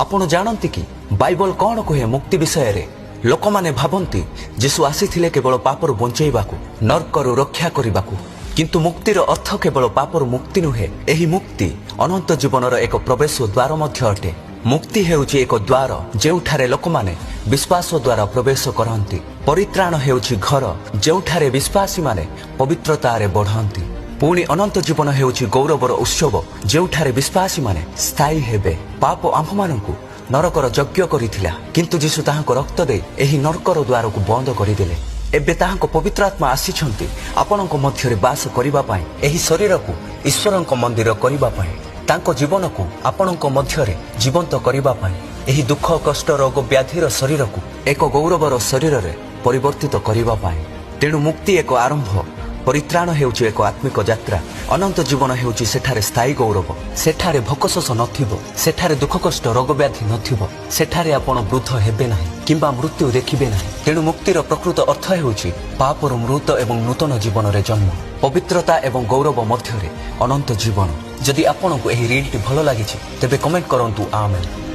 ଆପଣ ଜାଣନ୍ତି କି ବାଇବଲ କଣ କୁହେ ମୁକ୍ତି ବିଷୟରେ? ଲୋକମାନେ ଭାବନ୍ତି ଯୀଶୁ ଆସିଥିଲେ କେବଳ ପାପରୁ ବଞ୍ଚାଇବାକୁ, ନର୍କରୁ ରକ୍ଷା କରିବାକୁ। କିନ୍ତୁ ମୁକ୍ତିର ଅର୍ଥ କେବଳ ପାପରୁ ମୁକ୍ତି ନୁହେଁ। ଏହି ମୁକ୍ତି ଅନନ୍ତ ଜୀବନର ଏକ ପ୍ରବେଶ ଦ୍ୱାର ମଧ୍ୟ ଅଟେ। ମୁକ୍ତି ହେଉଛି ଏକ ଦ୍ୱାର ଯେଉଁଠାରେ ଲୋକମାନେ ବିଶ୍ୱାସ ଦ୍ୱାରା ପ୍ରବେଶ କରନ୍ତି। ପରିତ୍ରାଣ ହେଉଛି ଘର ଯେଉଁଠାରେ ବିଶ୍ୱାସୀମାନେ ପବିତ୍ରତାରେ ବଢ଼ନ୍ତି। ପୁଣି ଅନନ୍ତ ଜୀବନ ହେଉଛି ଗୌରବର ଉତ୍ସବ ଯେଉଁଠାରେ ବିଶ୍ୱାସୀମାନେ ସ୍ଥାୟୀ ହେବେ। ପାପ ଆମ୍ଭମାନଙ୍କୁ ନରକର ଯଜ୍ଞ କରିଥିଲା, କିନ୍ତୁ ଯୀଶୁ ତାହାଙ୍କ ରକ୍ତ ଦେଇ ଏହି ନରକର ଦ୍ୱାରକୁ ବନ୍ଦ କରିଦେଲେ। ଏବେ ତାହାଙ୍କ ପବିତ୍ର ଆତ୍ମା ଆସିଛନ୍ତି ଆପଣଙ୍କ ମଧ୍ୟରେ ବାସ କରିବା ପାଇଁ, ଏହି ଶରୀରକୁ ଈଶ୍ୱରଙ୍କ ମନ୍ଦିର କରିବା ପାଇଁ, ତାଙ୍କ ଜୀବନକୁ ଆପଣଙ୍କ ମଧ୍ୟରେ ଜୀବନ୍ତ କରିବା ପାଇଁ, ଏହି ଦୁଃଖ କଷ୍ଟ ରୋଗ ବ୍ୟାଧିର ଶରୀରକୁ ଏକ ଗୌରବର ଶରୀରରେ ପରିବର୍ତ୍ତିତ କରିବା ପାଇଁ। ତେଣୁ ମୁକ୍ତି ଏକ ଆରମ୍ଭ, ପରିତ୍ରାଣ ହେଉଛି ଏକ ଆତ୍ମିକ ଯାତ୍ରା। ଅନନ୍ତ ଜୀବନ ହେଉଛି ସେଠାରେ ସ୍ଥାୟୀ ଗୌରବ। ସେଠାରେ ଭୋକ ଶୋଷ ନଥିବ, ସେଠାରେ ଦୁଃଖ କଷ୍ଟ ରୋଗ ବ୍ୟାଧି ନଥିବ, ସେଠାରେ ଆପଣ ବୃଦ୍ଧ ହେବେ ନାହିଁ କିମ୍ବା ମୃତ୍ୟୁ ଦେଖିବେ ନାହିଁ। ତେଣୁ ମୁକ୍ତିର ପ୍ରକୃତ ଅର୍ଥ ହେଉଛି ପାପରୁ ମୃତ ଏବଂ ନୂତନ ଜୀବନରେ ଜନ୍ମ, ପବିତ୍ରତା ଏବଂ ଗୌରବ ମଧ୍ୟରେ ଅନନ୍ତ ଜୀବନ। ଯଦି ଆପଣଙ୍କୁ ଏହି ରିଲଟି ଭଲ ଲାଗିଛି ତେବେ କମେଣ୍ଟ କରନ୍ତୁ ଆମେନ୍।